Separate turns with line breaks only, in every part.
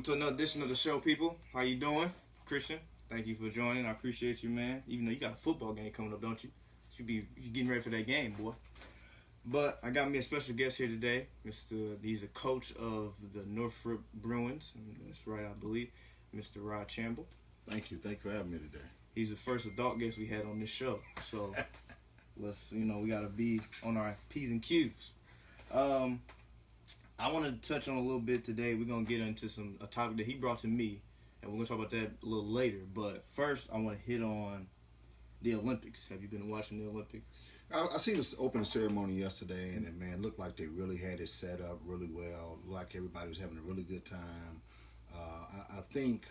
Welcome to another edition of the show, people. How you doing? Christian, thank you for joining. I appreciate you, man. Even though you got a football game coming up, don't you? You getting ready for that game, boy. But I got me a special guest here today. He's a coach of the Norfolk Bruins. That's right, I believe. Mr. Rod Chamble.
Thank you. Thank you for having me today.
He's the first adult guest we had on this show. So we got to be on our P's and Q's. I want to touch on a little bit today. We're going to get into a topic that he brought to me, and we're going to talk about that a little later. But first, I want to hit on the Olympics. Have you been watching the Olympics?
I seen this opening ceremony yesterday, and it looked like they really had it set up really well. Like everybody was having a really good time. I think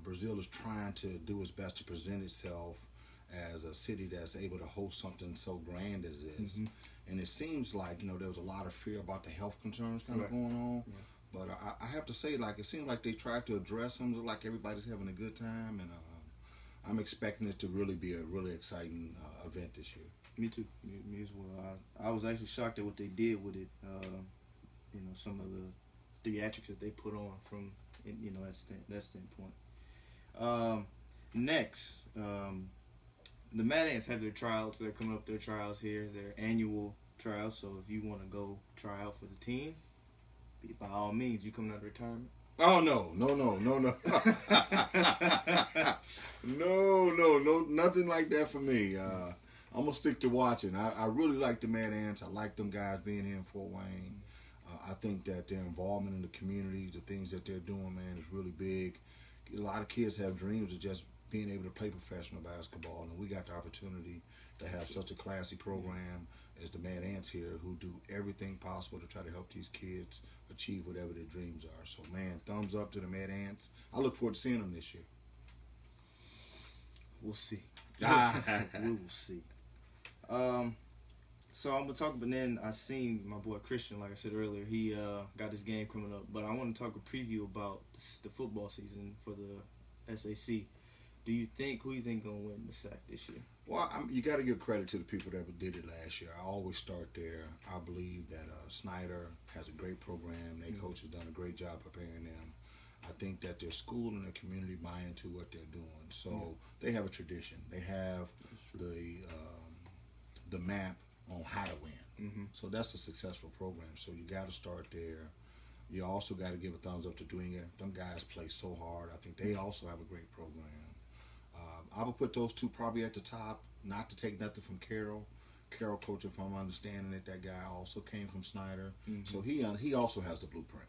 Brazil is trying to do its best to present itself as a city that's able to host something so grand as this. Mm-hmm. And it seems like, there was a lot of fear about the health concerns kind of going on. Yeah. But I have to say, it seems like they tried to address them, like everybody's having a good time. And I'm expecting it to really be a really exciting event this year.
Me too. Me as well. I was actually shocked at what they did with it. Some of the theatrics that they put on from, that standpoint. Next, the Mad Ants have their trials. They're coming up their trials here, their annual trials. So if you want to go try out for the team, by all means, you coming out of retirement.
Oh, no. No, nothing like that for me. I'm going to stick to watching. I really like the Mad Ants. I like them guys being here in Fort Wayne. I think that their involvement in the community, the things that they're doing, man, is really big. A lot of kids have dreams of just being able to play professional basketball, and we got the opportunity to have such a classy program as the Mad Ants here, who do everything possible to try to help these kids achieve whatever their dreams are. So, man, thumbs up to the Mad Ants. I look forward to seeing them this year.
We'll see. We will see. So I'm gonna talk, but then I seen my boy Christian, like I said earlier, he got his game coming up. But I want to talk a preview about the football season for the SAC. Who you think gonna win the SAC this year?
Well, you got to give credit to the people that did it last year. I always start there. I believe that Snyder has a great program. Their coach has done a great job preparing them. I think that their school and their community buy into what they're doing. So they have a tradition. They have the map on how to win. Mm-hmm. So that's a successful program. So you got to start there. You also got to give a thumbs up to Dwinger. Them guys play so hard. I think they also have a great program. I would put those two probably at the top, not to take nothing from Carroll. Carroll, coach, if I'm understanding it, that guy also came from Snyder. Mm-hmm. So he also has the blueprint.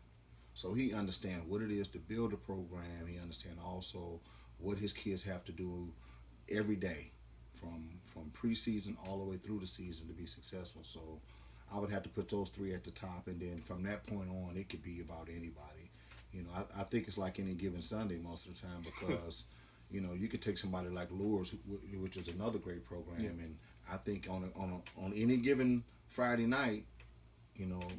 So he understands what it is to build a program. He understands also what his kids have to do every day from preseason all the way through the season to be successful. So I would have to put those three at the top, and then from that point on, it could be about anybody. I think it's like any given Sunday most of the time because you could take somebody like Lures, which is another great program, and I think on any given Friday night,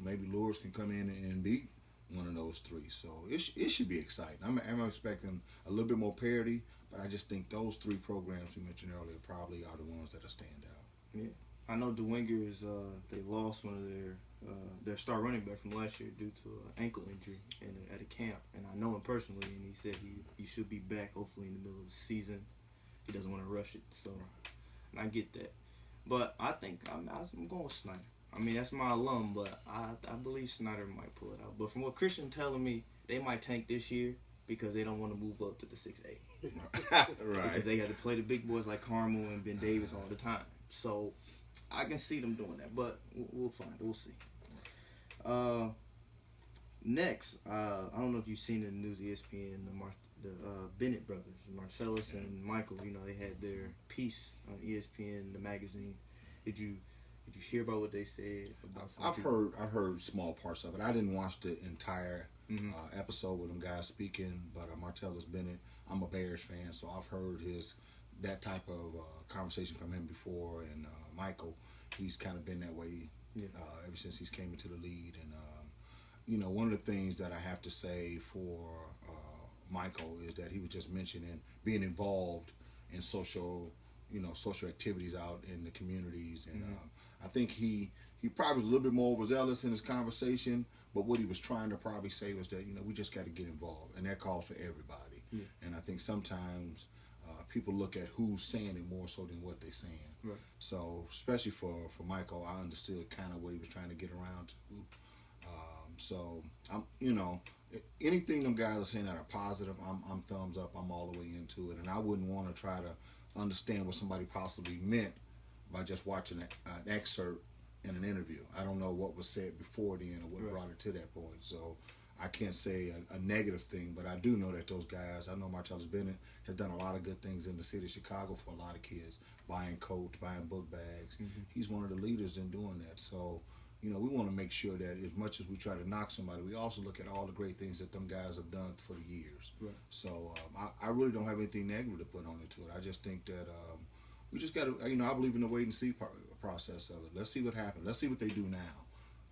maybe Lures can come in and beat one of those three. So it should be exciting. I'm expecting a little bit more parity, but I just think those three programs we mentioned earlier probably are the ones that stand out.
Yeah, I know Dwinger they lost one of their star running back from last year due to an ankle injury at a camp, and I know him personally, and he said he should be back hopefully in the middle of the season. He doesn't want to rush it, so and I get that. But I think I'm going with Snyder. I mean, that's my alum, but I believe Snyder might pull it out. But from what Christian telling me, they might tank this year because they don't want to move up to the 6A.
Right.
Because they had to play the big boys like Carmel and Ben Davis all the time. So I can see them doing that, but we'll find it. We'll see. Next, I don't know if you've seen in the news, ESPN, the Bennet Brothers, Marcellus and Michael. They had their piece on ESPN, the magazine. Did you hear about what they said?
I've heard small parts of it. I didn't watch the entire episode with them guys speaking, but Martellus Bennett, I'm a Bears fan, so I've heard that type of conversation from him before. And Michael, he's kind of been that way ever since he's came into the lead. And one of the things that I have to say for Michael is that he was just mentioning being involved in social activities out in the communities. And I think he probably was a little bit more overzealous in his conversation, but what he was trying to probably say was that, we just got to get involved, and that calls for everybody.
Yeah.
And I think sometimes people look at who's saying it more so than what they're saying.
Right.
So especially for Michael, I understood kind of what he was trying to get around to. So I'm, anything them guys are saying that are positive, I'm thumbs up. I'm all the way into it, and I wouldn't want to try to understand what somebody possibly meant by just watching an excerpt in an interview. I don't know what was said before then or what brought it to that point. So I can't say a negative thing, but I do know that those guys, I know Martellus Bennett has done a lot of good things in the city of Chicago for a lot of kids, buying coats, buying book bags.
Mm-hmm.
He's one of the leaders in doing that. So, we want to make sure that as much as we try to knock somebody, we also look at all the great things that them guys have done for the years.
Right.
So I really don't have anything negative to put on it to it. I just think that we just got to, I believe in the wait and see process of it. Let's see what happens. Let's see what they do now.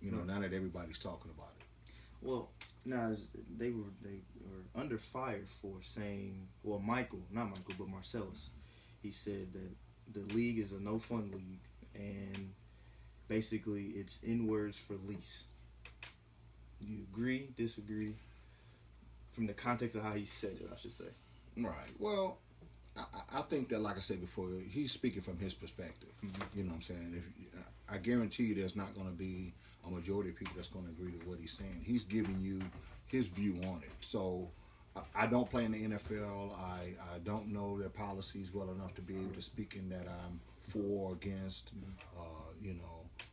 Now that everybody's talking about it.
Well, now they were under fire for saying, well, not Michael, but Marcellus. He said that the league is a no fun league, and basically it's N-words for lease. Do you agree, disagree? From the context of how he said it, I should say.
Right. Well, I think that, like I said before, he's speaking from his perspective.
Mm-hmm.
You know what I'm saying? I guarantee you there's not going to be a majority of people that's going to agree to what he's saying. He's giving you his view on it. So I don't play in the NFL. I don't know their policies well enough to be able to speak in that I'm for or against,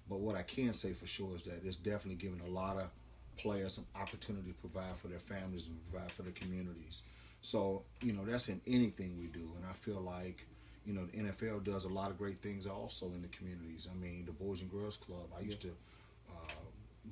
But what I can say for sure is that it's definitely giving a lot of players some opportunity to provide for their families and provide for their communities. So, that's in anything we do. And I feel like, the NFL does a lot of great things also in the communities. I mean, the Boys and Girls Club, I used to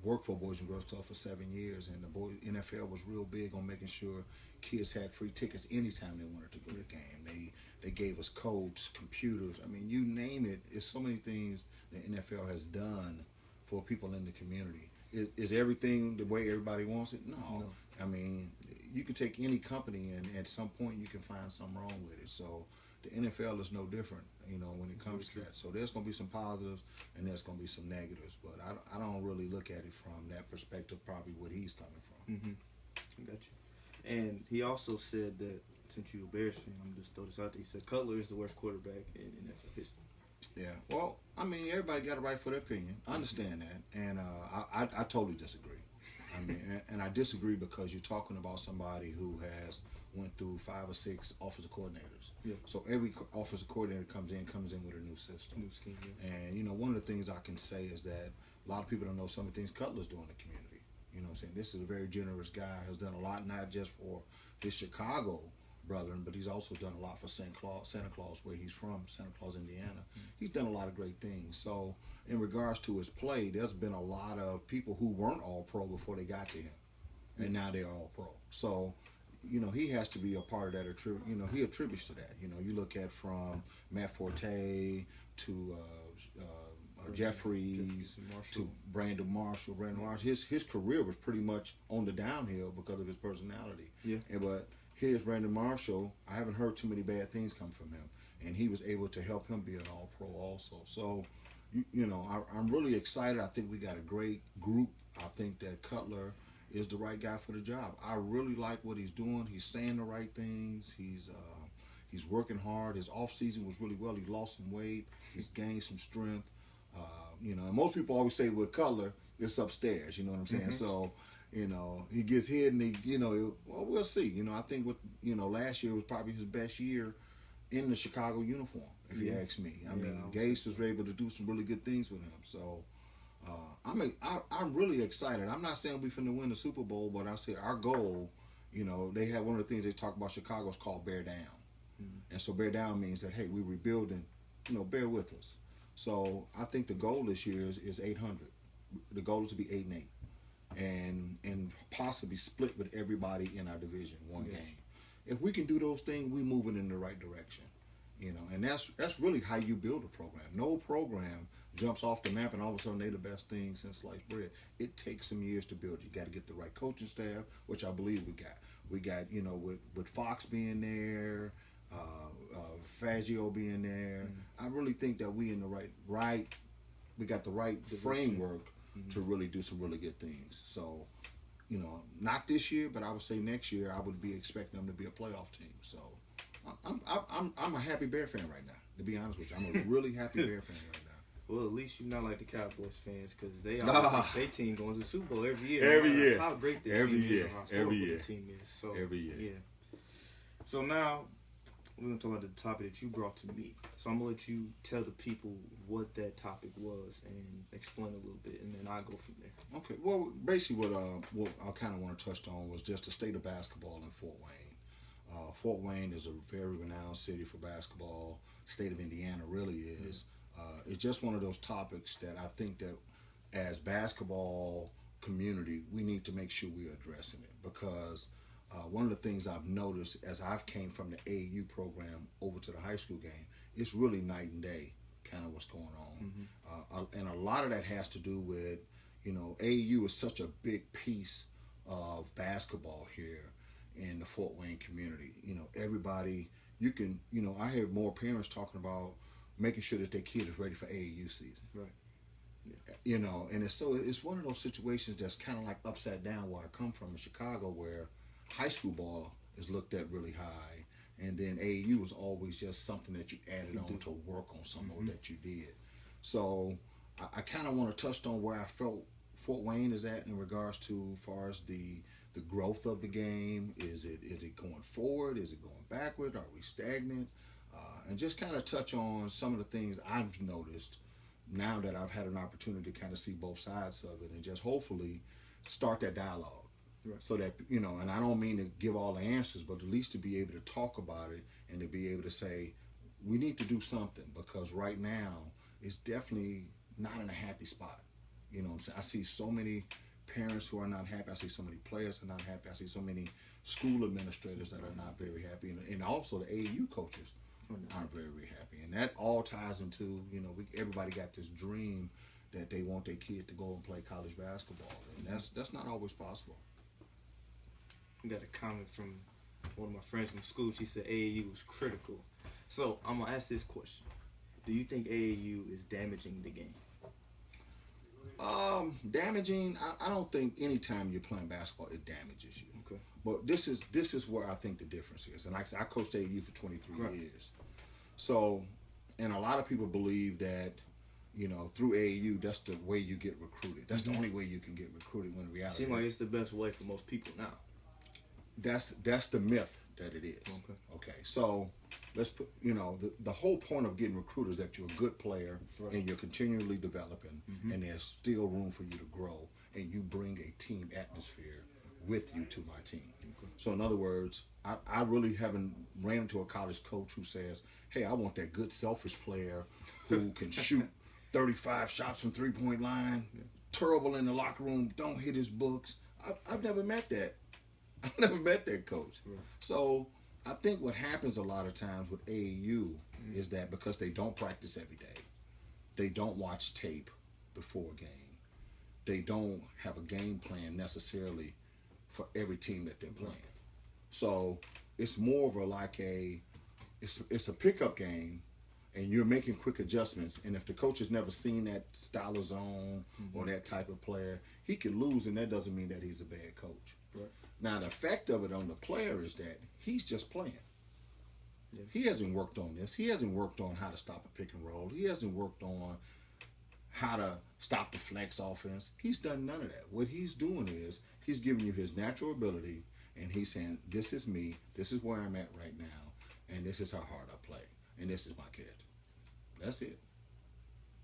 work for Boys and Girls Club for 7 years, and the NFL was real big on making sure kids had free tickets anytime they wanted to go to the game. They gave us coats, computers. I mean, you name it. It's so many things the NFL has done for people in the community. Is everything the way everybody wants it? No. I mean, you can take any company, and at some point you can find something wrong with it. So the NFL is no different, when it comes to that. So there's going to be some positives and there's going to be some negatives. But I don't really look at it from that perspective, probably what he's coming from.
Mm-hmm. I got you. And he also said that, since you're a Bears fan, I'm just throw this out there. He said Cutler is the worst quarterback in NFL history.
Yeah. Well, I mean, everybody got a right for their opinion. I understand that. And I totally disagree. I mean, and I disagree because you're talking about somebody who has went through 5 or 6 offensive coordinators.
Yeah.
So every offensive coordinator comes in with a new system.
New scheme, yeah.
And, one of the things I can say is that a lot of people don't know some of the things Cutler's doing in the community. You know what I'm saying? This is a very generous guy, has done a lot, not just for his Chicago brethren, but he's also done a lot for Santa Claus, where he's from, Santa Claus, Indiana. Mm-hmm. He's done a lot of great things. So in regards to his play, there's been a lot of people who weren't all pro before they got to him, and now they're all pro. So, he has to be a part of that. He attributes to that. You look at from Matt Forte to Jeffries to Brandon Marshall. His career was pretty much on the downhill because of his personality.
Yeah.
But here's Brandon Marshall. I haven't heard too many bad things come from him, and he was able to help him be an all-pro also. So, I'm really excited. I think we got a great group. I think that Cutler is the right guy for the job. I really like what he's doing. He's saying the right things. He's working hard. His off season was really well. He lost some weight. He's gained some strength. And most people always say with Cutler, it's upstairs. You know what I'm saying? Mm-hmm. So, he gets hit, and we'll see. I think last year was probably his best year in the Chicago uniform, if you ask me. I mean, Gase was able to do some really good things with him. So, I'm really excited. I'm not saying we're finna win the Super Bowl, but I said our goal, they have one of the things they talk about Chicago is called bear down. Mm-hmm. And so bear down means that, hey, we're rebuilding, bear with us. So I think the goal this year is 800. The goal is to be 8-8. And possibly split with everybody in our division one game. If we can do those things, we're moving in the right direction. And that's really how you build a program. No program jumps off the map and all of a sudden they're the best thing since sliced bread. It takes some years to build. You got to get the right coaching staff, which I believe we got. We got, with Fox being there, Faggio being there. Mm-hmm. I really think that we in the right framework to really do some really good things. So, you know, not this year, but I would say next year I would be expecting them to be a playoff team. So, I'm a happy Bear fan right now. To be honest with you, I'm a really happy Bear fan right now.
Well, at least you're not like the Cowboys fans, because their team going to the Super Bowl every year.
Every year.
How great their team is, or how horrible their team is. So,
every year.
Yeah. So now we're gonna talk about the topic that you brought to me. So I'm gonna let you tell the people what that topic was and explain a little bit, and then I'll go from there.
Okay. Well, basically, what I kind of want to touch on was just the state of basketball in Fort Wayne. Fort Wayne is a very renowned city for basketball. State of Indiana really is. It's just one of those topics that I think that as basketball community, we need to make sure we're addressing it, because one of the things I've noticed as I've came from the AAU program over to the high school game, it's really night and day kind of what's going on. And a lot of that has to do with, you know, AAU is such a big piece of basketball here in the Fort Wayne community. You know, everybody, you know, I hear more parents talking about making sure that their kid is ready for AAU season.
Right. Yeah.
You know, and it's one of those situations that's kind of like upside down where I come from in Chicago, where high school ball is looked at really high, and then AAU was always just something that you added on to work on something or that you did. So I kind of want to touch on where I felt Fort Wayne is at in regards to as far as the growth of the game. Is it going forward? Is it going backward? Are we stagnant? And just kind of touch on some of the things I've noticed now that I've had an opportunity to kind of see both sides of it, and just hopefully start that dialogue. Right. So that, you know, and I don't mean to give all the answers, but at least to be able to talk about it and to be able to say, we need to do something, because right now it's definitely not in a happy spot. You know what I'm saying? I see so many parents who are not happy. I see so many players who are not happy. I see so many school administrators that are not very happy. And also the AAU coaches aren't very, very happy. And that all ties into, you know, everybody got this dream that they want their kid to go and play college basketball. And that's not always possible.
I got a comment from one of my friends from school. She said AAU was critical. So I'm going to ask this question. Do you think AAU is damaging the game?
Damaging, I don't think any time you're playing basketball it damages you.
Okay.
But this is where I think the difference is. And like I said, I coached AAU for 23
right.
years. So, and a lot of people believe that, you know, through AAU, that's the way you get recruited. That's the only way you can get recruited, when in reality,
seems like it's the best way for most people now.
That's the myth that it is. Okay. So let's put, you know, the whole point of getting recruited is that you're a good player, right, and you're continually developing, and there's still room for you to grow, and you bring a team atmosphere with you to my team. Okay. So in other words, I really haven't ran into a college coach who says, hey, I want that good selfish player who can shoot 35 shots from three-point line, terrible in the locker room, don't hit his books. I've never met that. I've never met that coach. Right. So I think what happens a lot of times with AAU is that because they don't practice every day, they don't watch tape before a game, they don't have a game plan necessarily for every team that they're playing. So it's more of it's a pickup game, and you're making quick adjustments. And if the coach has never seen that style of zone or that type of player, he can lose, and that doesn't mean that he's a bad coach. Right. Now, the effect of it on the player is that he's just playing. Yeah. He hasn't worked on this. He hasn't worked on how to stop a pick and roll. He hasn't worked on how to stop the flex offense. He's done none of that. What he's doing is he's giving you his natural ability, and he's saying, this is me, this is where I'm at right now, and this is how hard I play, and this is my character. That's it.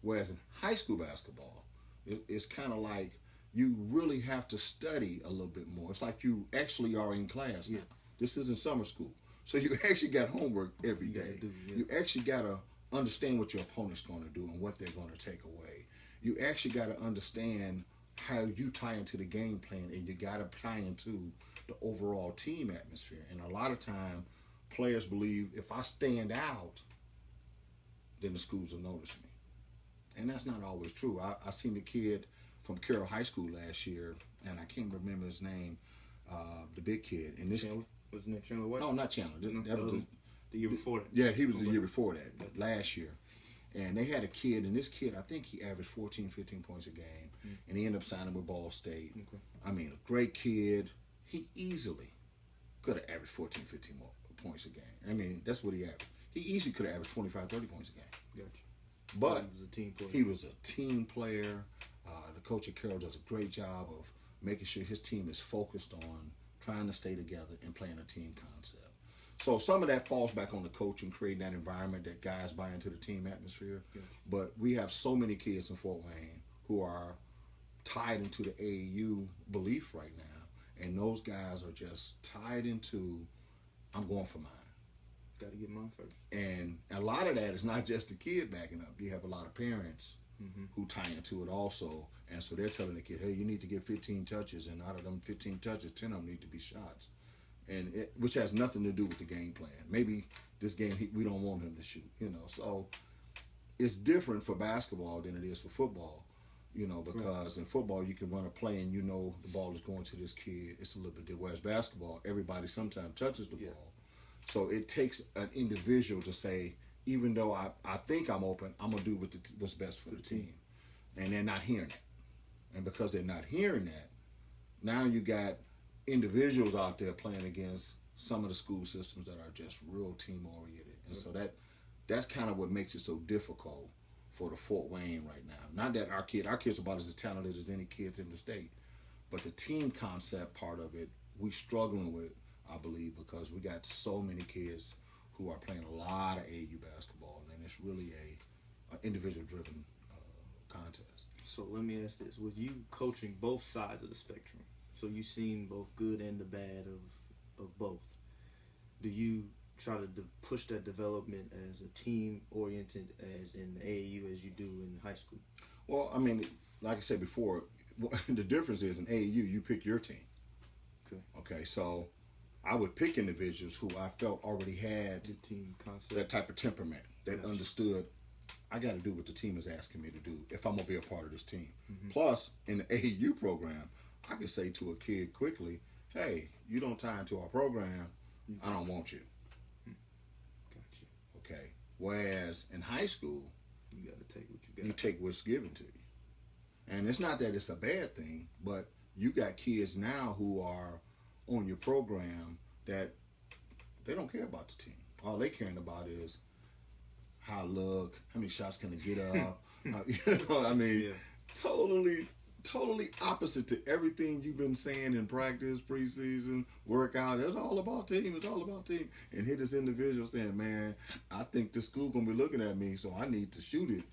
Whereas in high school basketball, it's kind of like you really have to study a little bit more. It's like you actually are in class now. This isn't summer school. So you actually got homework every day. You actually got to understand what your opponent's going to do and what they're going to take away. You actually got to understand how you tie into the game plan, and you got to tie into the overall team atmosphere. And a lot of time, players believe if I stand out, then the schools will notice me. And that's not always true. I seen the kid from Carroll High School last year, and I can't remember his name, the big kid. And this
wasn't it Chandler White?
No, not Chandler. That was
the year before that.
Yeah, he was the year before that, last year. And they had a kid, and this kid, I think he averaged 14, 15 points a game, and he ended up signing with Ball State.
Okay.
I mean, a great kid. He easily could have averaged 14, 15 more points a game. I mean, that's what he averaged. He easily could have averaged 25, 30 points a game.
Gotcha.
But
he was a team player.
He was a team player. The coach at Carroll does a great job of making sure his team is focused on trying to stay together and playing a team concept. So some of that falls back on the coach and creating that environment that guys buy into the team atmosphere.
Gotcha.
But we have so many kids in Fort Wayne who are tied into the AAU belief right now, and those guys are just tied into, I'm going for mine.
Got to get mine first.
And a lot of that is not just the kid backing up. You have a lot of parents who tie into it also, and so they're telling the kid, hey, you need to get 15 touches, and out of them 15 touches, 10 of them need to be shots, and which has nothing to do with the game plan. Maybe this game we don't want him to shoot, So it's different for basketball than it is for football, because in football you can run a play and the ball is going to this kid. It's a little bit different. Whereas basketball, everybody sometimes touches the ball. So it takes an individual to say, even though I think I'm open, I'm going to do what's best for the team. And they're not hearing that. And because they're not hearing that, now you got individuals out there playing against some of the school systems that are just real team-oriented. And so that's kind of what makes it so difficult for the Fort Wayne right now. Not that our kids are about as talented as any kids in the state, but the team concept part of it, we're struggling with, I believe, because we got so many kids who are playing a lot of AAU basketball, and it's really a individual-driven contest.
So let me ask this: with you coaching both sides of the spectrum, so you've seen both good and the bad of both, do you try to push that development as a team-oriented as in the AAU as you do in high school?
Well, I mean, like I said before, the difference is in AAU, you pick your team. Okay, so I would pick individuals who I felt already had
the team concept,
that type of temperament, that understood I got to do what the team is asking me to do if I'm going to be a part of this team. Plus, in the AAU program, I could say to a kid quickly, hey, you don't tie into our program, I don't want you.
Gotcha.
Okay. Whereas in high school,
you got to take what you got.
You take what's given to you. And it's not that it's a bad thing, but you got kids now who are on your program that they don't care about the team. All they caring about is how I look, how many shots can I get up. Totally opposite to everything you've been saying in practice, preseason, workout. It's all about team. It's all about team. And here this individual saying, man, I think the school going to be looking at me, so I need to shoot it,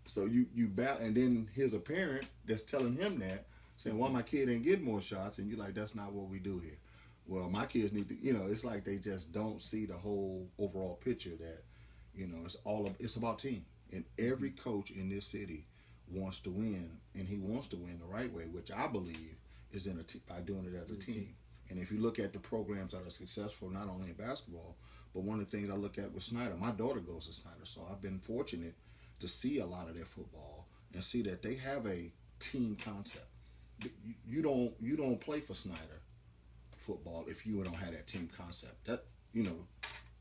So you battle, and then here's a parent that's telling him that, saying, well, my kid ain't getting more shots, and you're like, that's not what we do here. Well, my kids need to, it's like they just don't see the whole overall picture that, it's about team. And every coach in this city wants to win, and he wants to win the right way, which I believe is by doing it as a team. And if you look at the programs that are successful, not only in basketball, but one of the things I look at with Snyder, my daughter goes to Snyder, so I've been fortunate to see a lot of their football and see that they have a team concept. You don't play for Snyder football if you don't have that team concept. That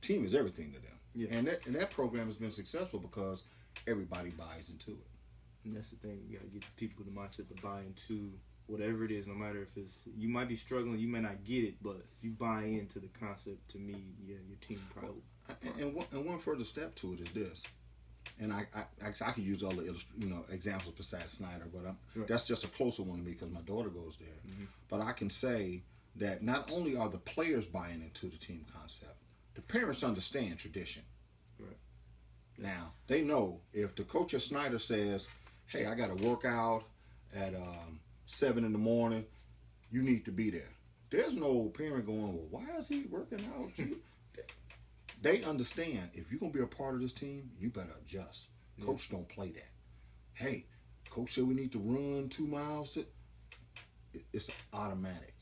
team is everything to them.
Yeah.
And that program has been successful because everybody buys into it.
And that's the thing, you gotta get people the mindset to buy into whatever it is, no matter if it's, you might be struggling, you may not get it, but if you buy into the concept, to me, your team probably.
And one further step to it is this. And I could use all the examples besides Snyder, but that's just a closer one to me because my daughter goes there. But I can say that not only are the players buying into the team concept, the parents understand tradition.
Right.
Now, they know if the coach at Snyder says, hey, I got to work out at 7 in the morning, you need to be there. There's no parent going, well, why is he working out? They understand if you're going to be a part of this team, you better adjust. Coach don't play that. Hey, coach said we need to run 2 miles. It's automatic.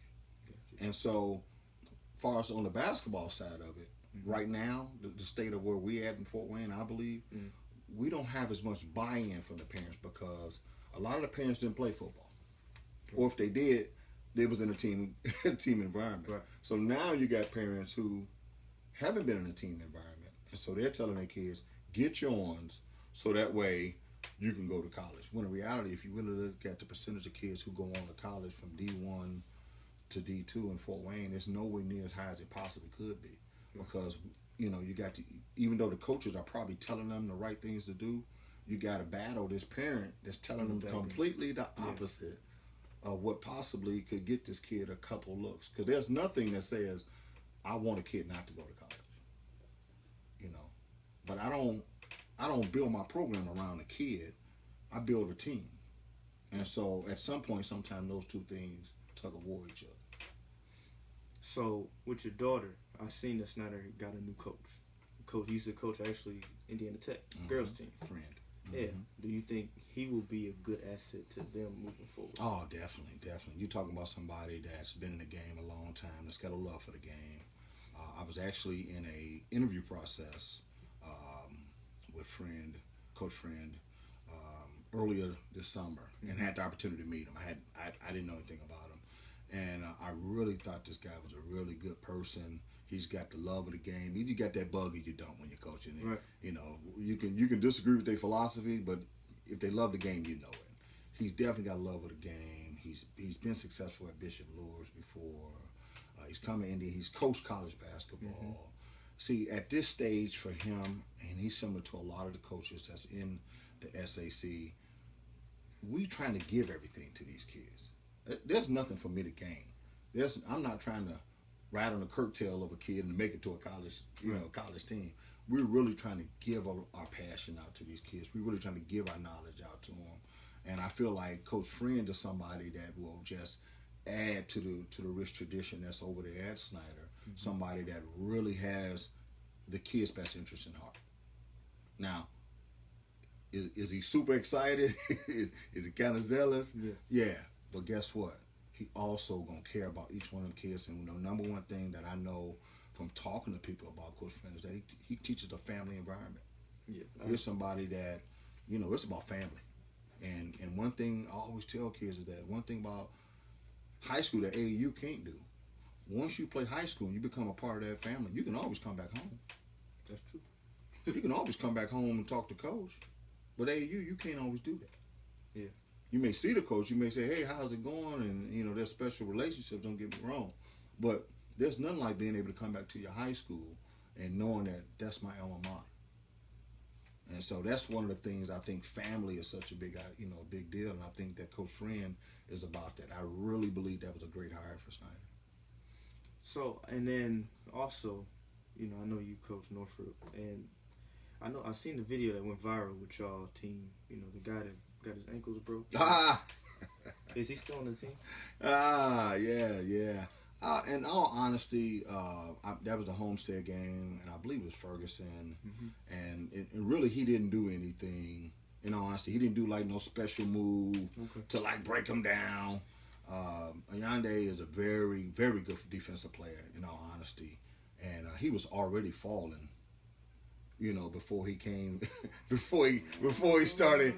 Gotcha. And so, far as on the basketball side of it, right now, the state of where we at in Fort Wayne, I believe, we don't have as much buy-in from the parents because a lot of the parents didn't play football. Or if they did, they was in a team environment.
Right.
So now you got parents who haven't been in a team environment, and so they're telling their kids, get your ones, so that way you can go to college. When in reality, if you really look at the percentage of kids who go on to college from D1 to D2 in Fort Wayne, it's nowhere near as high as it possibly could be. Because, you know, you got to, even though the coaches are probably telling them the right things to do, you got to battle this parent that's telling them completely the opposite of what possibly could get this kid a couple looks. Because there's nothing that says, I want a kid not to go to college. You know, but I don't build my program around a kid. I build a team. And so at some point, sometimes those two things tug of war each other.
So with your daughter, I seen that Snyder got a new coach. He's a coach actually Indiana Tech girls team.
Friend.
Yeah. Do you think he will be a good asset to them moving forward?
Oh, definitely. You're talking about somebody that's been in the game a long time, that's got a love for the game. I was actually in a interview process with Coach Friend, earlier this summer, and had the opportunity to meet him. I didn't know anything about him, and I really thought this guy was a really good person. He's got the love of the game. You got that bug you don't when you're coaching.
Right.
You know, you can disagree with their philosophy, but if they love the game, you know it. He's definitely got a love of the game. He's been successful at Bishop Luers before. He's come to Indy. He's coached college basketball. See, at this stage for him, and he's similar to a lot of the coaches that's in the SAC, we trying to give everything to these kids. There's nothing for me to gain. I'm not trying to ride on the curtail of a kid and make it to a college, college team. We're really trying to give our passion out to these kids. We're really trying to give our knowledge out to them. And I feel like Coach Friend is somebody that will just add to the rich tradition that's over there at Snyder. Somebody that really has the kids' best interest in heart. Now, is he super excited? is he kind of zealous? Yeah. But guess what? He also gonna care about each one of the kids. And the number one thing that I know from talking to people about Coach Friend is that he teaches a family environment.
Yeah.
Here's somebody that, it's about family. And one thing I always tell kids is that one thing about high school that AAU can't do. Once you play high school and you become a part of that family, you can always come back home.
That's true.
You can always come back home and talk to coach. But AAU, you can't always do that.
Yeah.
You may see the coach, you may say, hey, how's it going? And, there's special relationships, don't get me wrong. But there's nothing like being able to come back to your high school and knowing that that's my alma mater. And so that's one of the things I think family is such a big deal. And I think that Coach Friend is about that. I really believe that was a great hire for Snyder.
So, and then also, I know you coach Norfolk, and I've seen the video that went viral with y'all team. The guy that got his ankles broke. Is he still on the team?
Yeah. In all honesty, that was the Homestead game, and I believe it was Ferguson. And really, he didn't do anything. In all honesty, he didn't do no special move to break him down. Ayande is a very, very good defensive player. In all honesty, and he was already falling. Before he came, before he started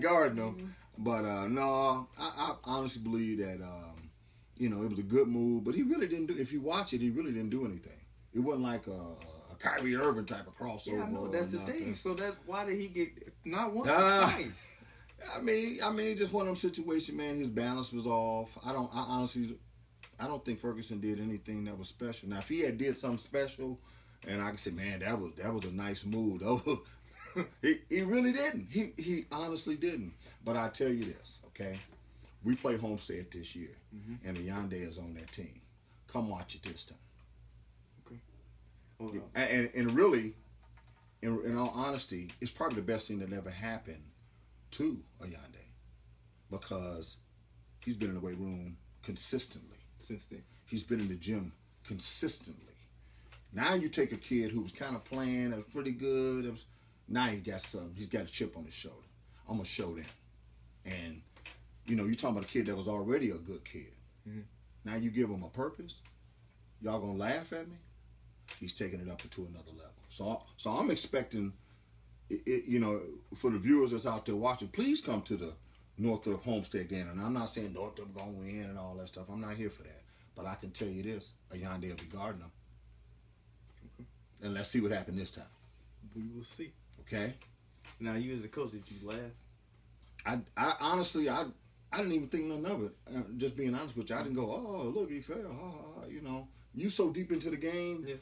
guarding him. But no, I honestly believe that it was a good move. But he really didn't do. If you watch it, he really didn't do anything. It wasn't like a Kyrie Irving type of crossover.
Yeah, I know that's the thing. So why did he get not once but twice?
I mean, just one of them situations, man. His balance was off. I don't think Ferguson did anything that was special. Now, if he had did something special, and I can say, man, that was a nice move. He really didn't. He honestly didn't. But I tell you this, okay? We play Homestead this year, and Ayande is on that team. Come watch it this time. Okay. And really, in all honesty, it's probably the best thing that ever happened to Ayande, because he's been in the weight room consistently
since then.
He's been in the gym consistently. Now you take a kid who was kind of playing, that was pretty good. Now he's got a chip on his shoulder. I'm gonna show them. And you're talking about a kid that was already a good kid. Now you give him a purpose. Y'all gonna laugh at me? He's taking it up to another level. So I'm expecting, for the viewers that's out there watching, please come to the Northrop Homestead game. And I'm not saying Northrop gonna win and all that stuff. I'm not here for that. But I can tell you this: Ayande will be guarding him. And let's see what happened this time.
We will see.
Okay.
Now, you as a coach, did you laugh?
I honestly, I didn't even think nothing of it. Just being honest with you, I didn't go, oh, look, he fell. You know, you so deep into the game.
Yeah.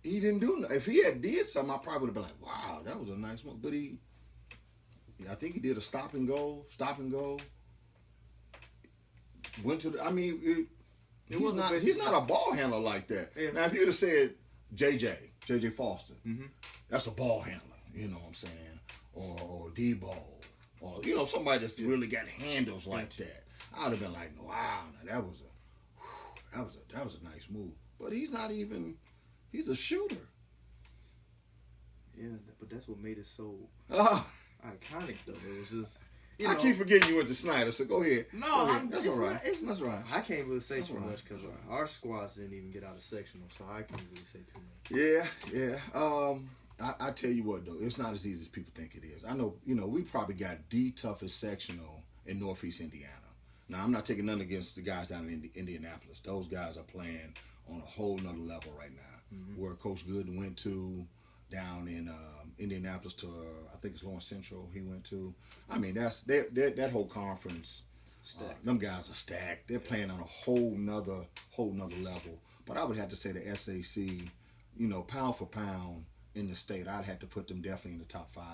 He didn't do nothing. If he had did something, I probably would have been like, wow, that was a nice one. But I think he did a stop and go. Went to the, I mean, he's not a ball handler like that.
Yeah.
Now, if you'd have said JJ Foster,
Mm-hmm.
that's a ball handler, you know what I'm saying? Or D-ball, or, you know, somebody that's really got handles like that. I would have been like, wow, now that was a nice move. But he's not even, he's a shooter.
Yeah, but that's what made it so
Uh,
iconic, though. It was just,
I keep forgetting you went to Snyder, so go ahead.
No,
that's all right. That's all right.
I can't really say too much because our squads didn't even get out of sectional, so I can't really say too much.
Yeah. I tell you what, though, it's not as easy as people think it is. I know, you know, we probably got the toughest sectional in Northeast Indiana. Now, I'm not taking nothing against the guys down in Indianapolis. Those guys are playing on a whole nother level right now.
Mm-hmm.
Where Coach Gooden went to down in Indianapolis to, I think it's Lawrence Central he went to. I mean, that whole conference, them guys are stacked. They're playing on a whole nother level. But I would have to say the SAC, you know, pound for pound in the state, I'd have to put them definitely in the top 5.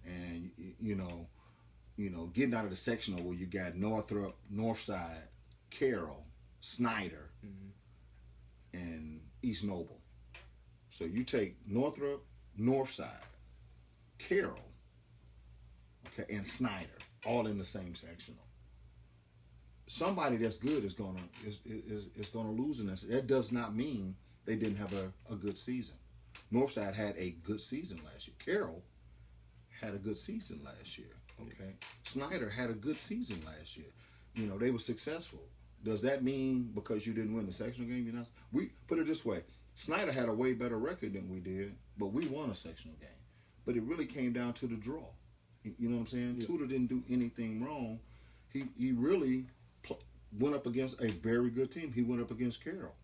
And, you know, getting out of the sectional where you got Northrop, Northside, Carroll, Snyder, and East Noble. So you take Northrop, Northside, Carroll, okay, and Snyder, all in the same sectional. Somebody that's good is gonna lose in this. That does not mean they didn't have a good season. Northside had a good season last year. Carroll had a good season last year. Okay, Snyder had a good season last year. You know, they were successful. Does that mean because you didn't win the sectional game, you're not? We put it this way: Snyder had a way better record than we did, but we won a sectional game. But it really came down to the draw. You know what I'm saying? Yeah. Tudor didn't do anything wrong. He really went up against a very good team. He went up against Carroll.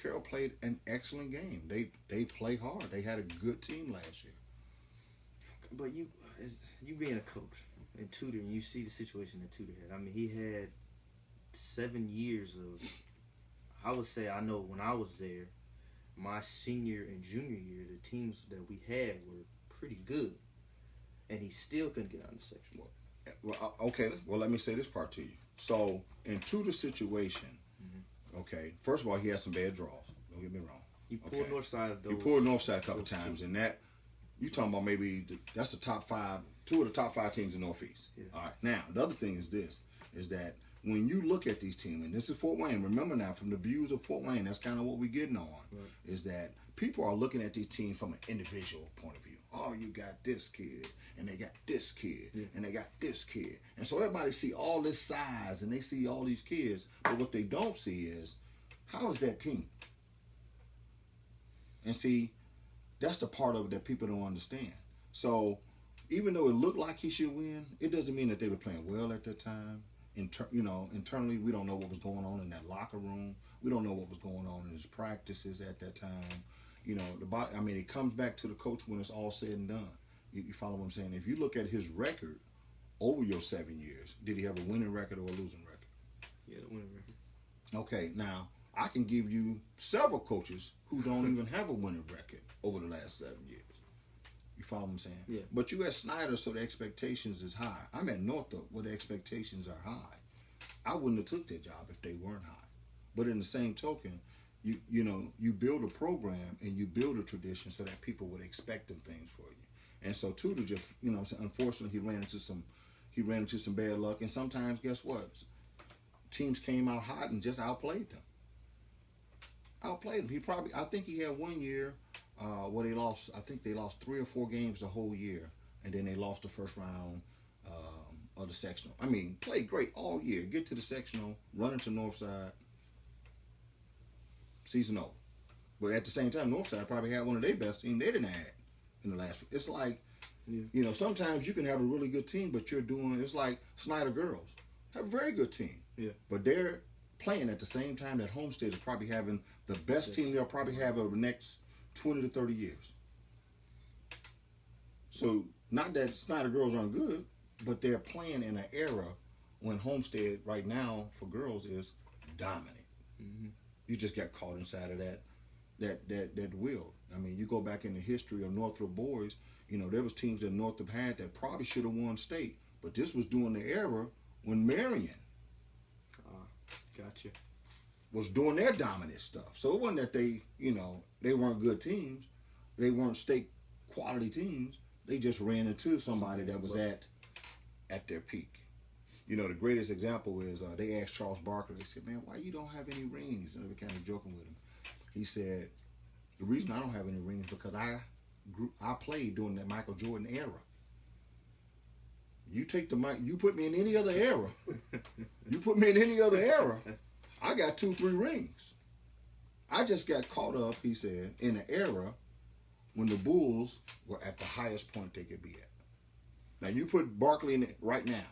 Carroll played an excellent game. They play hard. They had a good team last year.
But you being a coach and Tudor, and you see the situation that Tudor had. I mean, he had 7 years of, I would say, I know when I was there, my senior and junior year, the teams that we had were pretty good. And he still couldn't get out of the section.
Well, okay. Well, let me say this part to you. So, in Tudor's situation, okay, first of all, he had some bad draws. Don't get me wrong.
He pulled Northside of those.
He pulled Northside a couple times, and that, you talking about maybe, that's the top 5, 2 of the top 5 teams in Northeast. Yeah. All right. Now, the other thing is this, is that when you look at these teams, and this is Fort Wayne, remember now, from the views of Fort Wayne, that's kind of what we're getting on, is that people are looking at these teams from an individual point of view. Oh, you got this kid, and they got this kid, and they got this kid. And so everybody see all this size, and they see all these kids, but what they don't see is, how is that team? And see, that's the part of it that people don't understand. So even though it looked like he should win, it doesn't mean that they were playing well at that time. Internally, we don't know what was going on in that locker room. We don't know what was going on in his practices at that time. You know, it comes back to the coach when it's all said and done. You follow what I'm saying? If you look at his record over your 7 years, did he have a winning record or a losing record?
Yeah, a winning record.
Okay, now, I can give you several coaches who don't even have a winning record over the last 7 years. You follow what I'm saying?
Yeah. But
you at Snyder, so the expectations is high. I'm at Northrop, where the expectations are high. I wouldn't have took that job if they weren't high. But in the same token, you build a program and you build a tradition so that people would expect them things for you. And so Tudor just, unfortunately he ran into some bad luck. And sometimes, guess what? Teams came out hot and just outplayed them. I think he had 1 year where they lost. I think they lost 3 or 4 games the whole year, and then they lost the first round of the sectional. I mean, played great all year. Get to the sectional, run into Northside, season over. But at the same time, Northside probably had one of their best teams they didn't have in the last. It's like, sometimes you can have a really good team, but it's like Snyder girls have a very good team.
Yeah.
But they're playing at the same time that Homestead is probably having the best team they'll probably have over the next 20 to 30 years. So not that Snyder girls aren't good, but they're playing in an era when Homestead right now for girls is dominant.
Mm-hmm.
You just got caught inside of that wheel. I mean, you go back in the history of Northrop boys. You know, there was teams that Northrop had that probably should have won state, but this was during the era when Marion
Gotcha.
was doing their dominant stuff. So it wasn't that they weren't good teams. They weren't state quality teams. They just ran into somebody that was at their peak. You know, the greatest example is they asked Charles Barkley, they said, man, why you don't have any rings? And they were kind of joking with him. He said, the reason I don't have any rings is because I played during that Michael Jordan era. You put me in any other era. You put me in any other era, I got 2-3 rings. I just got caught up, he said, in an era when the Bulls were at the highest point they could be at. Now you put Barkley in it right now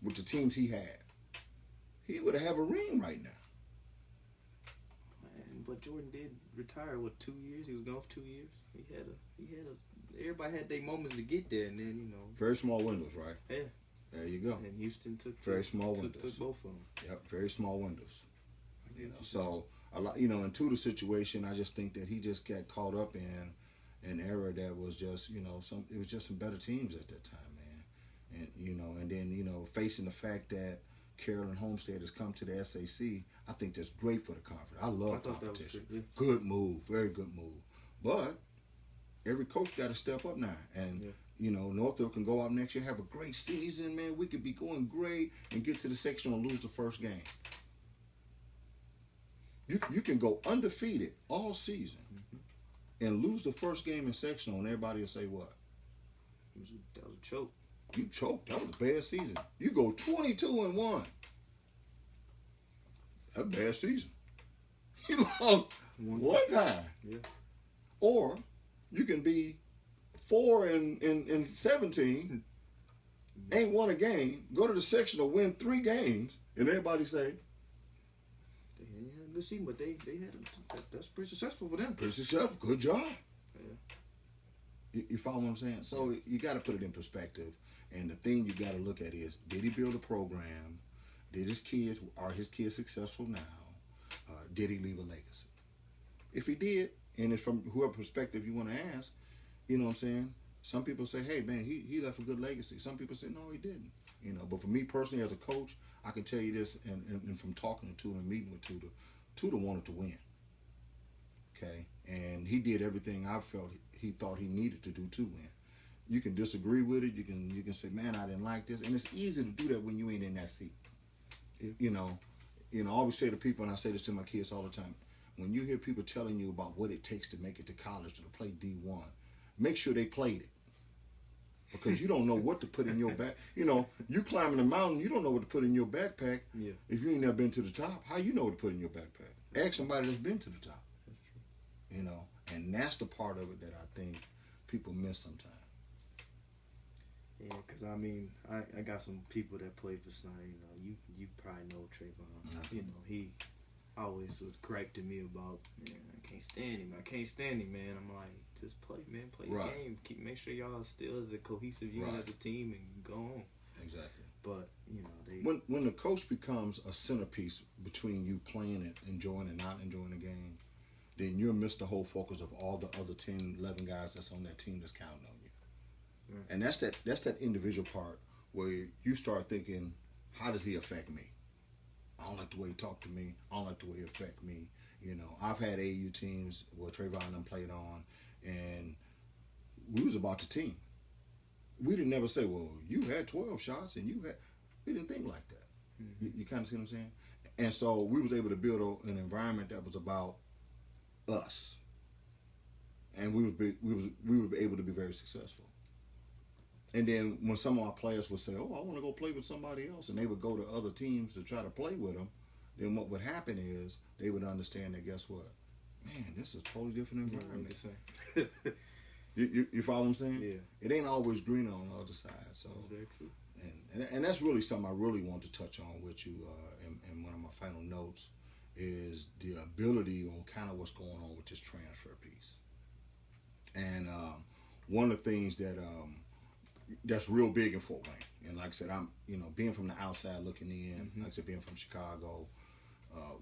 with the teams he had, he would have a ring right now.
Man, but Jordan did retire, 2 years? He was gone for 2 years. Everybody had their moments to get there, and then,
Very small windows, right?
Yeah.
There you go.
And Houston took
small windows.
Took both of them.
Yep, very small windows. So a lot, into the situation, I just think that he just got caught up in an era that was just, it was just some better teams at that time, man. And then facing the fact that Carolyn Homestead has come to the SAC, I think that's great for the conference. I love competition. Good move, very good move. But every coach got to step up now, and Northrop can go out next year, have a great season, man. We could be going great and get to the sectional and lose the first game. You can go undefeated all season and lose the first game in sectional, and everybody will say what?
That was a choke.
You choked. That was a bad season. You go 22-1. That's a bad season. You lost one time.
Yeah.
Or you can be 4-17, ain't won a game, go to the sectional, win 3 games, and everybody say,
they had a good season, but they had that's pretty successful for them.
Pretty successful. Good job.
Yeah.
You follow what I'm saying? So you got to put it in perspective. And the thing you got to look at is, did he build a program? Are his kids successful now? Did he leave a legacy? If he did, and it's from whoever perspective you want to ask, you know what I'm saying? Some people say, hey, man, he left a good legacy. Some people say, no, he didn't. But for me personally as a coach, I can tell you this, and from talking to Tudor and meeting with Tudor wanted to win. Okay? And he did everything I felt he thought he needed to do to win. You can disagree with it. You can say, man, I didn't like this. And it's easy to do that when you ain't in that seat. I always say to people, and I say this to my kids all the time, when you hear people telling you about what it takes to make it to college or to play D1, make sure they played it. Because you don't know what to put in your back. You climbing a mountain, you don't know what to put in your backpack.
Yeah.
If you ain't never been to the top, how you know what to put in your backpack? Ask somebody that's been to the top.
That's true.
And that's the part of it that I think people miss sometimes.
Yeah, because I got some people that play for Snyder. You probably know Trayvon.
Mm-hmm.
He always was correcting me about, man, I can't stand him, man. I'm like, just play, man, play the game. Make sure y'all still as a cohesive unit as a team and go on.
Exactly.
But
when the coach becomes a centerpiece between you playing it, enjoying and not enjoying the game, then you'll miss the whole focus of all the other 10, 11 guys that's on that team that's counting on you. Right. And that's that individual part where you start thinking, how does he affect me? I don't like the way he talked to me. I don't like the way he affect me. I've had AU teams where Trayvon and them played on, and we was about the team. We didn't never say, well, you had 12 shots and we didn't think like that. Mm-hmm. You kind of see what I'm saying? And so we was able to build an environment that was about us, and we were able to be very successful. And then when some of our players would say, oh, I want to go play with somebody else, and they would go to other teams to try to play with them, then what would happen is they would understand that, guess what? Man, this is a totally different environment. You follow what I'm saying?
Yeah.
It ain't always greener on the other side. So
that's very true.
And that's really something I really want to touch on with you in one of my final notes is the ability on kind of what's going on with this transfer piece. And one of the things that that's real big in Fort Wayne. And like I said, I'm being from the outside looking in. Like I said, being from Chicago,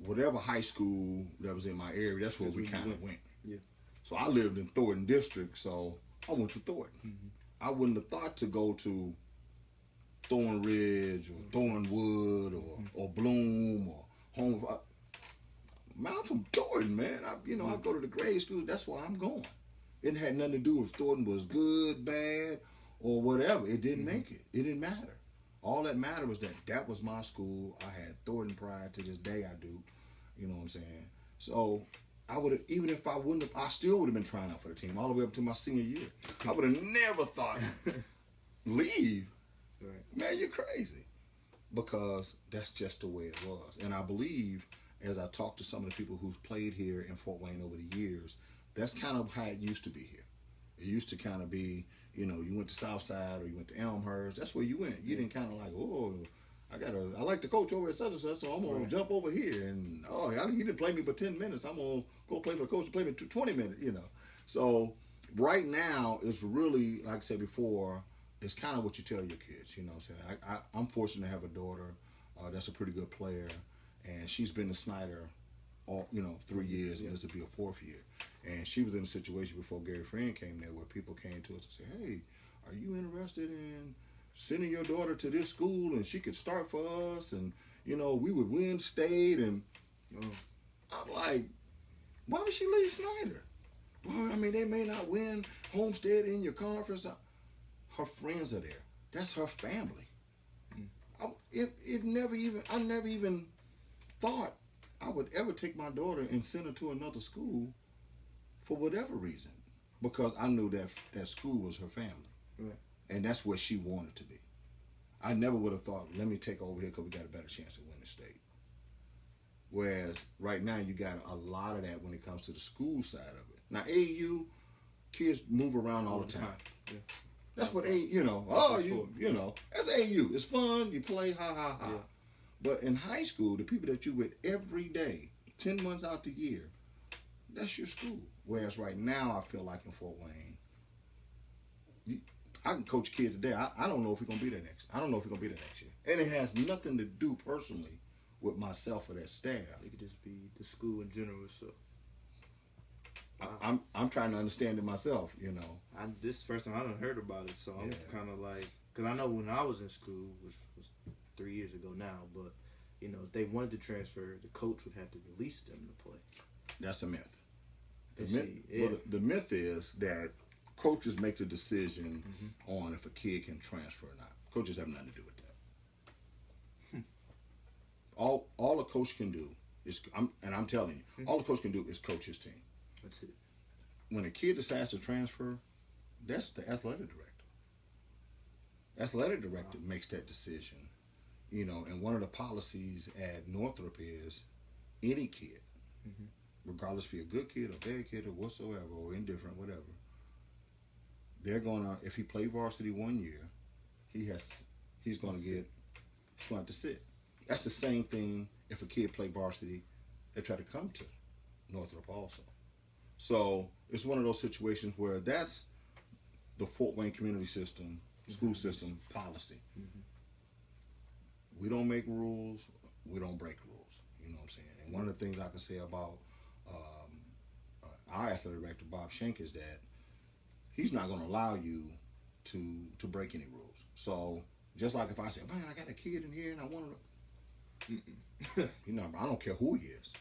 whatever high school that was in my area, that's where we kind of went.
Yeah.
So I lived in Thornton District, so I went to Thornton. I wouldn't have thought to go to Thorn Ridge or Thornwood or Bloom or Home. Man, I'm from Thornton, man. I go to the grade school. That's where I'm going. It had nothing to do with Thornton was good, bad, or whatever. It didn't make it. It didn't matter. All that mattered was that was my school. I had Thornton pride. To this day I do. You know what I'm saying? So I would have, even if I wouldn't have, I still would have been trying out for the team all the way up to my senior year. I would have never thought leave. Right. Man, you're crazy. Because that's just the way it was. And I believe, as I talked to some of the people who've played here in Fort Wayne over the years, that's kind of how it used to be here. It used to kind of be, you went to Southside or you went to Elmhurst. That's where you went. You didn't kind of like, oh, I like the coach over at such and such, so I'm going to jump over here. And, he didn't play me for 10 minutes. I'm going to go play for the coach and play me 20 minutes, So right now, it's really, like I said before, it's kind of what you tell your kids, what I'm saying. I'm fortunate to have a daughter that's a pretty good player, and she's been to Snyder all 3 years, and this will be a 4th year. And she was in a situation before Gary Friend came there where people came to us and said, hey, are you interested in sending your daughter to this school and she could start for us, and we would win state, and I'm like, why would she leave Snyder? Well, I mean, they may not win Homestead in your conference. Her friends are there. That's her family. I never even thought I would ever take my daughter and send her to another school for whatever reason, because I knew that school was her family.
Right.
And that's where she wanted to be. I never would have thought, let me take over here because we got a better chance of winning state. Whereas right now you got a lot of that when it comes to the school side of it. Now AAU, kids move around all the time. Yeah. That's what AAU, that's AAU. It's fun, you play, ha, ha, ha. Yeah. But in high school, the people that you with every day, 10 months out the year, that's your school. Whereas right now, I feel like in Fort Wayne, I can coach a kid today. I don't know if he's going to be there next. I don't know if he's going to be there next year. And it has nothing to do personally with myself or that staff.
It could just be the school in general. So
I'm trying to understand it myself,
This first time I done heard about it, so I'm kind of like, because I know when I was in school, which was 3 years ago now, but if they wanted to transfer, the coach would have to release them to play.
That's a myth. The myth is that coaches make the decision on if a kid can transfer or not. Coaches have nothing to do with that. All a coach can do is, I'm telling you, all a coach can do is coach his team.
That's it.
When a kid decides to transfer, that's the athletic director. Athletic director makes that decision. And one of the policies at Northrop is any kid, regardless if you're a good kid or bad kid or whatsoever, or indifferent, whatever, they're gonna, if he played varsity 1 year, he's gonna have to sit. That's the same thing if a kid played varsity, they try to come to Northrop also. So it's one of those situations where that's the Fort Wayne community system, school system policy. We don't make rules, we don't break rules. You know what I'm saying? And one of the things I can say about our athletic director, Bob Schenk, is that he's not going to allow you to break any rules. So just like if I say, man, I got a kid in here and I want to, I don't care who he is.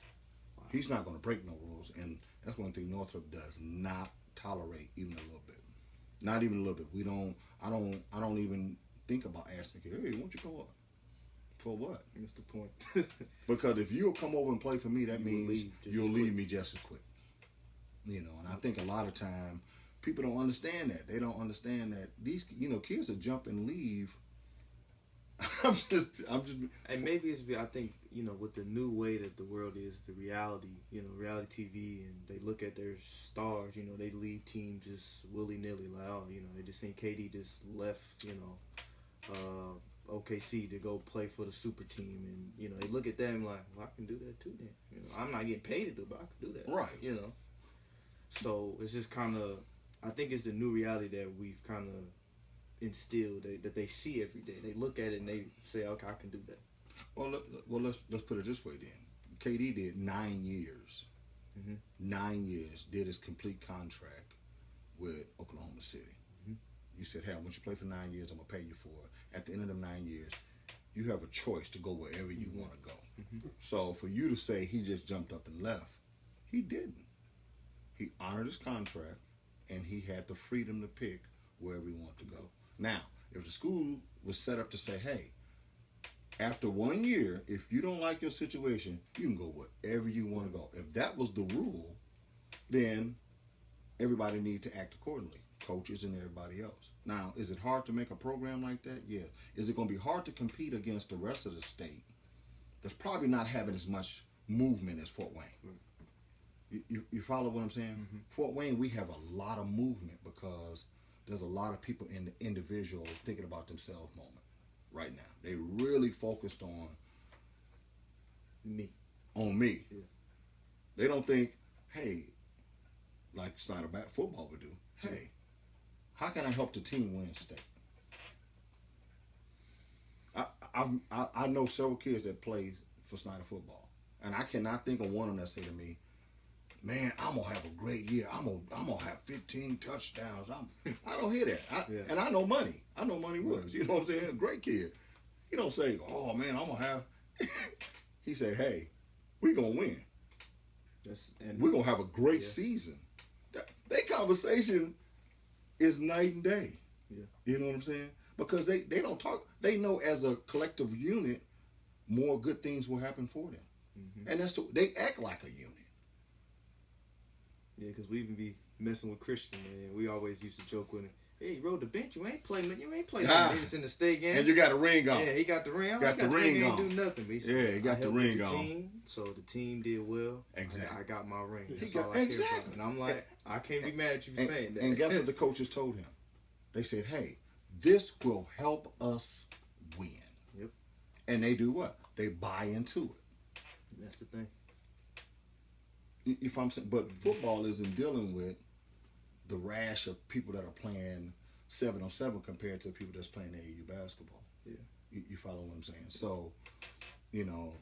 Wow. He's not going to break no rules, and that's one thing Northrop does not tolerate even a little bit. Not even a little bit. I don't even think about asking a kid, hey, won't you come up? For what?
That's the point.
Because if you'll come over and play for me, that means you'll leave me just as quick. And I think a lot of time people don't understand that. They don't understand that these, kids will jump and leave. I'm just.
And maybe it's, I think, with the new way that the world is, the reality, reality TV, and they look at their stars, they leave teams just willy-nilly, like, they just seen KD just left, OKC to go play for the super team, and they look at them like, well, I can do that too then. I'm not getting paid to do it, but I can do that.
Right.
So it's just kind of, I think it's the new reality that we've kind of instilled that they see every day. They look at it and they say, okay, I can do that.
Well, let's put it this way then. KD did 9 years. 9 years, did his complete contract with Oklahoma City. You said, hey, once you play for 9 years, I'm going to pay you for it. At the end of them 9 years, you have a choice to go wherever you want to go. So for you to say he just jumped up and left, he didn't. He honored his contract, and he had the freedom to pick wherever he wanted to go. Now, if the school was set up to say, hey, after 1 year, if you don't like your situation, you can go wherever you want to go. If that was the rule, then everybody needs to act accordingly, coaches and everybody else. Now, is it hard to make a program like that? Yeah. Is it going to be hard to compete against the rest of the state that's probably not having as much movement as Fort Wayne? You follow what I'm saying? Fort Wayne, we have a lot of movement because there's a lot of people in the individual thinking about themselves moment right now. They really focused on
me.
Yeah. They don't think, hey, like Snyder football would do, hey, how can I help the team win state? I know several kids that play for Snyder football, and I cannot think of one of them that say to me, man, I'm gonna have a great year. I'm gonna have 15 touchdowns. I don't hear that. And I know money. I know Money Woods. You know what I'm saying? A great kid. He don't say, oh man, I'm gonna have. He say, hey, we gonna win. We're gonna have a great season. Their conversation is night and day. You know what I'm saying? Because they don't talk. They know as a collective unit, more good things will happen for them. And they act like a unit.
Yeah, because we even be messing with Christian, man. We always used to joke with him. Hey, you rode the bench. You ain't playing. It's in the state game.
And you got a ring on.
Yeah, he got the ring.
Got the ring on.
Ain't do nothing. But
he got the ring on.
Team, so the team did well.
Exactly.
I got my ring. That's all I care about. And I'm like, I can't be mad at you for saying that.
And guess what the coaches told him? They said, hey, this will help us win.
Yep.
And they do what? They buy into it.
That's the thing.
If I'm saying, but football isn't dealing with the rash of people that are playing 7-on-7 compared to people that's playing AAU basketball.
Yeah.
You follow what I'm saying? So, you know,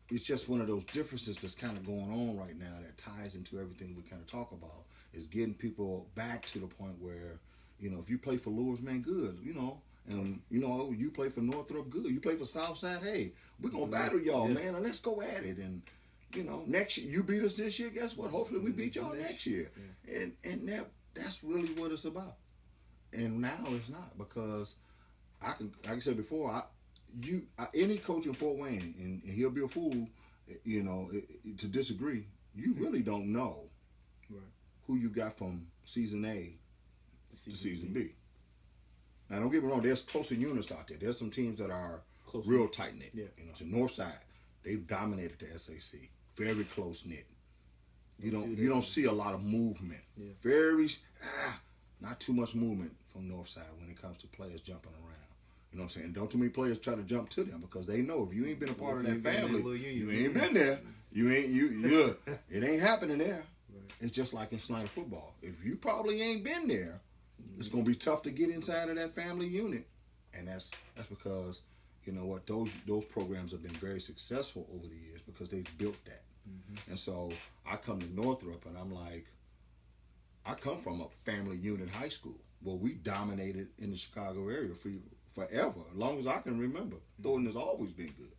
it's just one of those differences that's kind of going on right now that ties into everything we kind of talk about, is getting people back to the point where, you know, if you play for Lewis, man, good, you know, and, you know, you play for Northrop, good. You play for Southside, hey, we're going to battle y'all, man, and let's go at it. And, you know, next year, you beat us this year, guess what? Hopefully we beat y'all next year. Yeah. And that's really what it's about. And now it's not, because like I said before, any coach in Fort Wayne, and he'll be a fool, you know, to disagree, you really don't know who you got from season A to season B. Now, don't get me wrong, there's closer units out there. There's some teams that are real tight-knit.
Yeah.
You know, to Northside, they've dominated the SAC. Very close-knit. You don't see a lot of movement. Yeah. Not too much movement from Northside when it comes to players jumping around. You know what I'm saying? Don't too many players try to jump to them, because they know if you ain't been a part of that family, you ain't been there. It ain't happening there. Right. It's just like in Snyder football. If you probably ain't been there, it's gonna be tough to get inside of that family unit. And that's because, you know what, those programs have been very successful over the years because they've built that. And so I come to Northrop and I'm like, I come from a family unit high school where we dominated in the Chicago area forever, as long as I can remember. Thornton has always been good.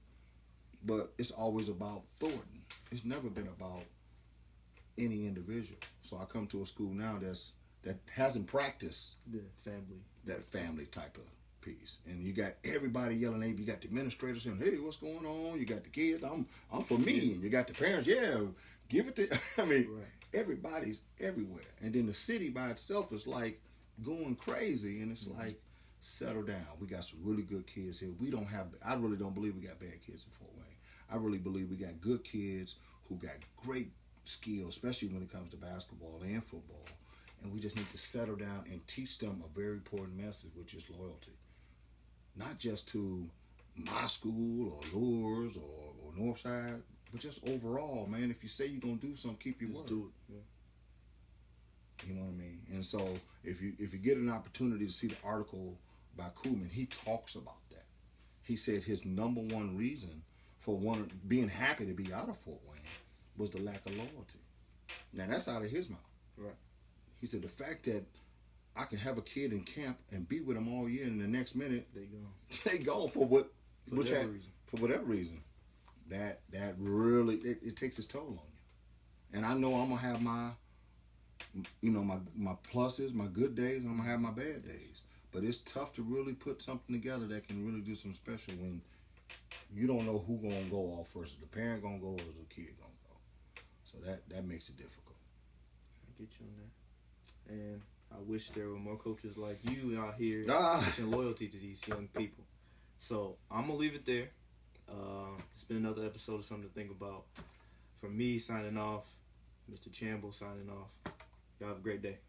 But it's always about Thornton. It's never been about any individual. So I come to a school now that hasn't practiced that family type of piece. And you got everybody yelling at you. You got the administrators saying, hey, what's going on? You got the kids, I'm for me. And you got the parents, yeah, give it to, I mean, everybody's everywhere. And then the city by itself is like going crazy, and it's like, settle down. We got some really good kids here. I really don't believe we got bad kids in Fort Wayne. I really believe we got good kids who got great skills, especially when it comes to basketball and football. And we just need to settle down and teach them a very important message, which is loyalty. Not just to my school or yours or Northside, but just overall, man. If you say you're going to do something, keep your word.
Do it.
You know what I mean? And so if you get an opportunity to see the article by Koopman, he talks about that. He said his number one reason for being happy to be out of Fort Wayne was the lack of loyalty. Now that's out of his mouth.
Right.
He said the fact that I can have a kid in camp and be with them all year, and the next minute they gone for whatever reason. That really it takes its toll on you. And I know I'm gonna have my pluses, my good days, and I'm gonna have my bad days. But it's tough to really put something together that can really do something special when you don't know who gonna go off first. Is the parent gonna go or is the kid gonna go? So that makes it difficult.
I get you on that. And I wish there were more coaches like you out here teaching loyalty to these young people. So I'm gonna leave it there. It's been another episode of Something to Think About. For me, signing off. Mr. Chamble signing off. Y'all have a great day.